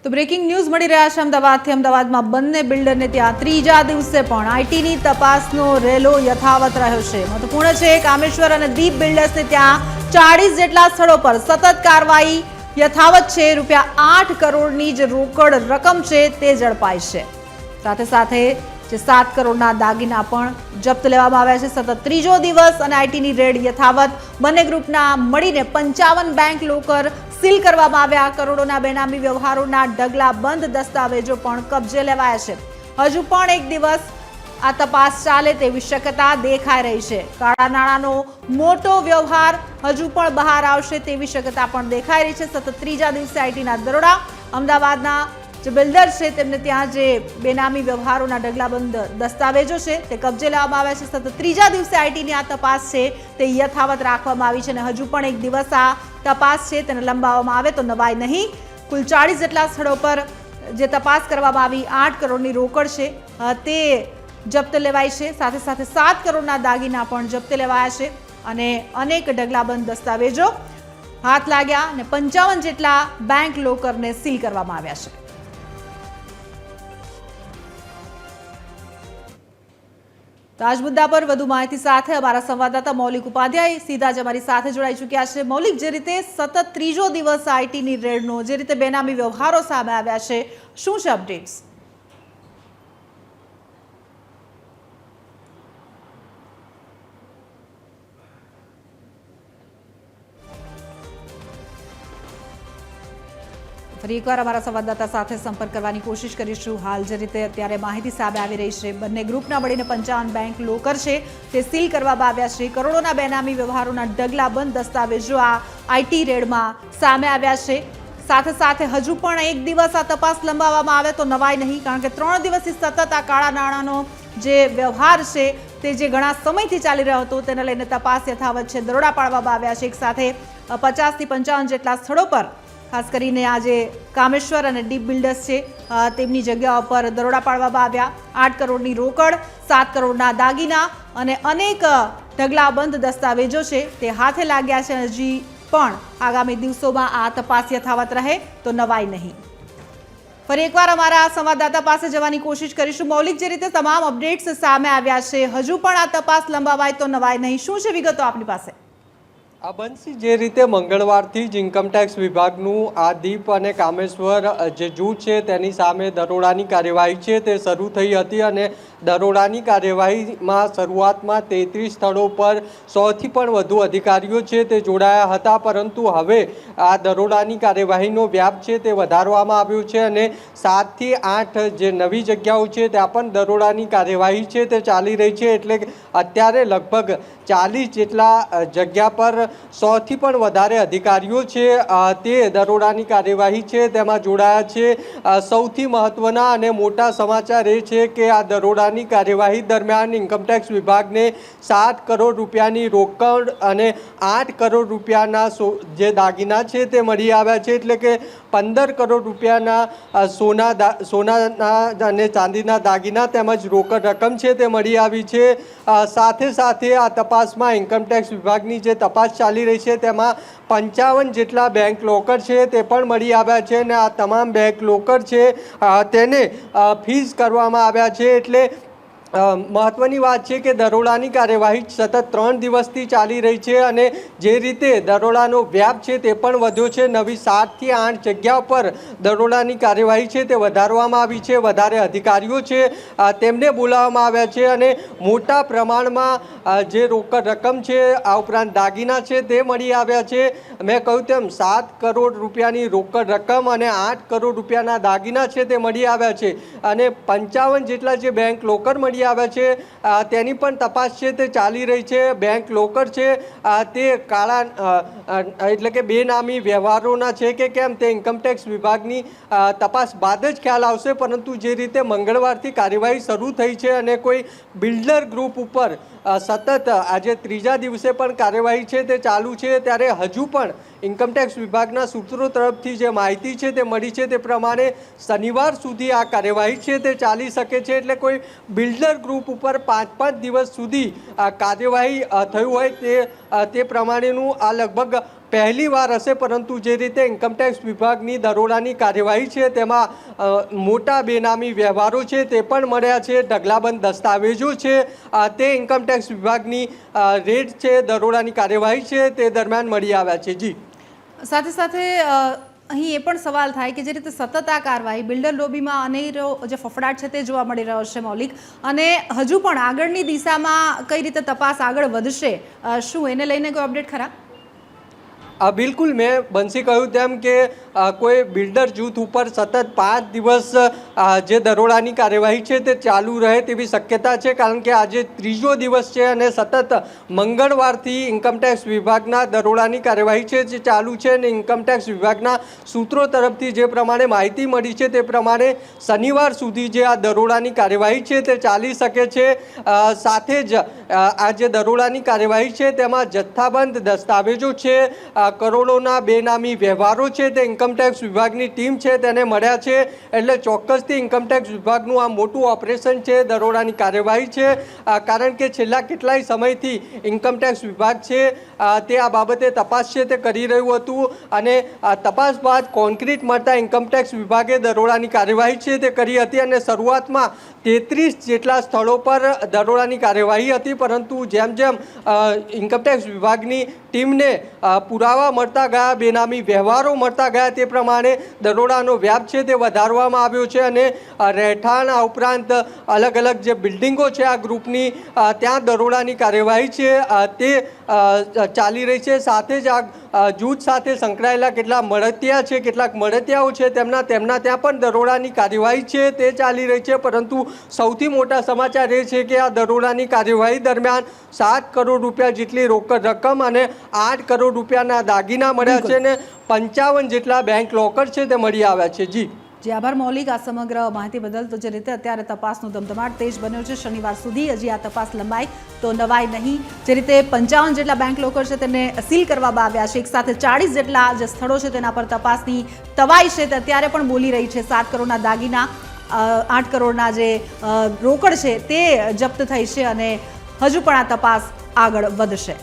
તો breaking news મળી રહ્યા છે અમદાવાદથી। અમદાવાદમાં બંને બિલ્ડરને ત્યાં ત્રીજા દિવસે પણ આઈટીની તપાસનો રેલો યથાવત રહ્યો છે। મહત્વપૂર્ણ છે કામેશ્વર અને દીપ બિલ્ડર્સને ત્યાં 40 જેટલા સ્થળો પર સતત કાર્યવાહી યથાવત છે। ₹8 કરોડની જે રોકડ રકમ છે તે ઝડપાઈ છે। સાથે સાથે જે 7 કરોડના દાગીના પણ જપ્ત લેવામાં આવ્યા છે। સતત ત્રીજો દિવસ અને આઈટીની રેડ યથાવત। બંને ગ્રુપના મળીને 55 બેંક લોકર સીલ કરવામાં આવ્યા। કરોડોના બેનામી વ્યવહારોના ઢગલાબંધ દસ્તાવેજો પણ કબજે લેવાયા છે। હજુ પણ એક દિવસ આ તપાસ ચાલે તેવી શક્યતા દેખાઈ રહી છે। કાળા નાણાંનો મોટો વ્યવહાર હજુ પણ બહાર આવશે તેવી શક્યતા પણ દેખાઈ રહી છે। સતત ત્રીજા દિવસે આઈટીના દરોડા। અમદાવાદના જે બિલ્ડર છે તેમને ત્યાં જે બેનામી વ્યવહારોના ઢગલાબંધ દસ્તાવેજો છે તે કબજે લેવામાં આવ્યા છે। સતત ત્રીજા દિવસે આઈટીની આ તપાસ છે તે યથાવત રાખવામાં આવી છે અને હજુ પણ એક દિવસ આ તપાસ છે તેને લંબાવવામાં આવે તો નવાઈ નહીં। કુલ 40 જેટલા સ્થળો પર જે તપાસ કરવામાં આવી 8 કરોડની રોકડ છે તે જપ્ત લેવાઈ છે। સાથે સાથે 7 કરોડના દાગીના પણ જપ્ત લેવાયા છે અને અનેક ઢગલાબંધ દસ્તાવેજો હાથ લાગ્યા અને 55 જેટલા બેંક લોકરને સીલ કરવામાં આવ્યા છે। તો આજ મુદ્દા પર વધુ માહિતી સાથે અમારા સંવાદદાતા મૌલિક ઉપાધ્યાય સીધા જ અમારી સાથે જોડાઈ ચૂક્યા છે। મૌલિક, જે રીતે સતત ત્રીજો દિવસ આઈટીની રેડનો, જે રીતે બેનામી વ્યવહારો સામે આવ્યા છે, શું છે અપડેટ્સ? ફરી એકવાર અમારા સંવાદદાતા સાથે સંપર્ક કરવાની કોશિશ કરીશું। હાલ જે રીતે અત્યારે માહિતી સામે આવી રહી છે, બંને ગ્રુપના મળીને 55 બેંક લોકર છે તે સીલ કરવામાં આવ્યા છે। કરોડોના બેનામી વ્યવહારોના ઢગલાબંધ દસ્તાવેજો આ આઈટી રેડમાં સામે આવ્યા છે। સાથે સાથે હજુ પણ એક દિવસ આ તપાસ લંબાવવામાં આવે તો નવાઈ નહીં, કારણ કે 3 દિવસથી સતત આ કાળા નાણાંનો જે વ્યવહાર છે તે જે ઘણા સમયથી ચાલી રહ્યો હતો તેને લઈને તપાસ યથાવત છે। દરોડા પાડવામાં આવ્યા છે। એક સાથે 50 થી 55 જેટલા સ્થળો પર, ખાસ કરીને આજે કામેશ્વર અને ડીપ બિલ્ડર્સ છે તેમની જગ્યાઓ પર દરોડા પાડવામાં આવ્યા। 8 કરોડની રોકડ, 7 કરોડના દાગીના અને અનેક ઢગલાબંધ દસ્તાવેજો છે તે હાથે લાગ્યા છે। હજી પણ આગામી દિવસોમાં આ તપાસ યથાવત રહે તો નવાઈ નહીં। ફરી એકવાર અમારા સંવાદદાતા પાસે જવાની કોશિશ કરીશું। મૌલિક, જે રીતે તમામ અપડેટ્સ સામે આવ્યા છે, હજુ પણ આ તપાસ લંબાવાય તો નવાઈ નહીં, શું છે વિગતો આપની પાસે? આ બંસી, જે રીતે મંગળવારથી જ ઇન્કમટેક્સ વિભાગનું આ દીપ અને કામેશ્વર જે જૂથ છે તેની સામે દરોડાની કાર્યવાહી છે તે શરૂ થઈ હતી અને દરોડાની કાર્યવાહીમાં શરૂઆતમાં 33 સ્થળો પર 100થી પણ વધુ અધિકારીઓ છે તે જોડાયા હતા, પરંતુ હવે આ દરોડાની કાર્યવાહીનો વ્યાપ છે તે વધારવામાં આવ્યો છે અને 7 થી 8 જે નવી જગ્યાઓ છે ત્યાં પણ દરોડાની કાર્યવાહી છે તે ચાલી રહી છે। એટલે અત્યારે લગભગ 40 જેટલા જગ્યા પર 100થી પણ વધારે અધિકારીઓ છે તે દરોડાની કાર્યવાહી છે તેમાં જોડાયા છે। સૌથી મહત્વના અને મોટા સમાચાર એ છે કે આ દરોડાની કાર્યવાહી દરમિયાન ઇન્કમટેક્સ વિભાગને 7 કરોડ રૂપિયાની રોકડ અને 8 કરોડ રૂપિયાના જે દાગીના છે તે મળી આવ્યા છે। એટલે કે 15 કરોડ રૂપિયાના સોનાના અને ચાંદીના દાગીના તેમજ રોકડ રકમ છે તે મળી આવી છે। સાથે સાથે આ તપાસમાં ઇન્કમટેક્સ વિભાગની જે તપાસ ચાલી રહી છે તેમાં 55 જેટલા બેંક લોકર છે તે પણ મળી આવ્યા છે અને આ તમામ બેંક લોકર છે તેને ફ્રીઝ કરવામાં આવ્યા છે। એટલે મહત્વની વાત છે કે દરોડાની કાર્યવાહી સતત 3 દિવસથી ચાલી રહી છે અને જે રીતે દરોડાનો વ્યાપ છે તે પણ વધ્યો છે। નવી 7 થી 8 જગ્યા પર દરોડાની કાર્યવાહી છે તે વધારવામાં આવી છે। વધારે અધિકારીઓ છે તેમને બોલાવવામાં આવ્યા છે અને મોટા પ્રમાણમાં જે રોકડ રકમ છે આ ઉપરાંત દાગીના છે તે મળી આવ્યા છે। મેં કહ્યું તેમ 7 કરોડ રૂપિયાની રોકડ રકમ અને 8 કરોડ રૂપિયાના દાગીના છે તે મળી આવ્યા છે અને 55 જેટલા જે બેંક લોકર મળી આવ્યા છે તેની પણ તપાસ છે તે ચાલી રહી છે। બેંક લોકર છે તે કાળા એટલે કે બેનામી વ્યવહારોના છે કે કેમ તે ઇન્કમટેક્સ વિભાગની તપાસ બાદ જ ખ્યાલ આવશે, પરંતુ જે રીતે મંગળવારથી કાર્યવાહી શરૂ થઈ છે અને કોઈ બિલ્ડર ગ્રુપ ઉપર સતત આજે ત્રીજા દિવસે પણ કાર્યવાહી છે તે ચાલુ છે, ત્યારે હજુ પણ ઇન્કમટેક્સ વિભાગના સૂત્રો તરફથી જે માહિતી છે તે મળી છે તે પ્રમાણે શનિવાર સુધી આ કાર્યવાહી છે તે ચાલી શકે છે। એટલે કોઈ બિલ્ડર બિલ્ડર ગ્રુપ ઉપર 5-5 દિવસ સુધી કાર્યવાહી થયું હોય તે પ્રમાણેનું આ લગભગ પહેલી વાર હશે, પરંતુ જે રીતે ઇન્કમટેક્સ વિભાગની દરોડાની કાર્યવાહી છે તેમાં મોટા બેનામી વ્યવહારો છે તે પણ મળ્યા છે, ઢગલાબંધ દસ્તાવેજો છે તે ઇન્કમટેક્સ વિભાગની રેડ છે, દરોડાની કાર્યવાહી છે તે દરમિયાન મળી આવ્યા છે. જી, સાથે સાથે અહીં એ પણ સવાલ થાય કે જે રીતે સતત આ કાર્યવાહી બિલ્ડર લોબીમાં અનેરો જે ફફડાટ છે તે જોવા મળી રહ્યો છે મૌલિક, અને હજુ પણ આગળની દિશામાં કઈ રીતે તપાસ આગળ વધશે, શું એને લઈને કોઈ અપડેટ ખરા? બિલકુલ, મેં બંસી કહ્યું તેમ કે કોઈ બિલ્ડર જૂથ ઉપર સતત 5 દિવસ જે દરોડાની કાર્યવાહી છે તે ચાલુ રહે તેવી શક્યતા છે, કારણ કે આજે ત્રીજો દિવસ છે અને સતત મંગળવારથી ઇન્કમટેક્સ વિભાગના દરોડાની કાર્યવાહી છે જે ચાલુ છે. અને ઇન્કમટેક્સ વિભાગના સૂત્રો તરફથી જે પ્રમાણે માહિતી મળી છે તે પ્રમાણે શનિવાર સુધી જે આ દરોડાની કાર્યવાહી છે તે ચાલી શકે છે. સાથે જ આ જે દરોડાની કાર્યવાહી છે તેમાં જથ્થાબંધ દસ્તાવેજો છે, કરોડોના બેનામી વ્યવહારો છે તે ઇન્કમટેક્સ વિભાગની ટીમ છે તેને મળ્યા છે. એટલે ચોક્કસથી ઇન્કમટેક્સ વિભાગનું આ મોટું ઓપરેશન છે, દરોડાની કાર્યવાહી છે, કારણ કે છેલ્લા કેટલાય સમયથી ઇન્કમટેક્સ વિભાગ છે તે આ બાબતે તપાસ છે તે કરી રહ્યું હતું, અને તપાસ બાદ કોન્ક્રીટ મળતા ઇન્કમટેક્સ વિભાગે દરોડાની કાર્યવાહી છે તે કરી હતી. અને શરૂઆતમાં 33 જેટલા સ્થળો પર દરોડાની કાર્યવાહી હતી, પરંતુ જેમ જેમ ઇન્કમટેક્સ વિભાગની ટીમને પુરાવા મળતા ગયા, બેનામી વ્યવહારો મળતા ગયા, તે પ્રમાણે દરોડાનો વ્યાપ છે તે વધારવામાં આવ્યો છે. અને રહેઠાણ આ ઉપરાંત અલગ અલગ જે બિલ્ડિંગો છે આ ગ્રુપની ત્યાં દરોડાની કાર્યવાહી છે તે ચાલી રહી છે. સાથે જ આ જૂથ સાથે સંકળાયેલા કેટલા મળતિયા છે, કેટલાક મળતિયાઓ છે તેમના ત્યાં પણ દરોડાની કાર્યવાહી છે તે ચાલી રહી છે. પરંતુ સૌથી મોટા સમાચાર એ છે કે આ દરોડાની કાર્યવાહી દરમિયાન 7 કરોડ રૂપિયા જેટલી રોકડ રકમ અને 8 કરોડ રૂપિયાના દાગીના મળ્યા છે, અને 55 જેટલા બેંક લોકર છે તે મળી આવ્યા છે. જી, આભાર મૌલિક આ સમગ્ર માહિતી બદલ. તો જે રીતે અત્યારે તપાસનો ધમધમાટ તેજ બન્યો છે, શનિવાર સુધી હજી આ તપાસ લંબાઈ તો નવાય નહીં. જે રીતે 55 જેટલા બેંક લોકર છે તેને સીલ કરવામાં આવ્યા છે, એક સાથે 40 જેટલા જે સ્થળો છે તેના પર તપાસની તવાઈ છે તે અત્યારે પણ બોલી રહી છે. 7 કરોડના દાગીના, 8 કરોડના જે રોકડ છે તે જપ્ત થઈ છે, અને હજુ પણ આ તપાસ આગળ વધશે.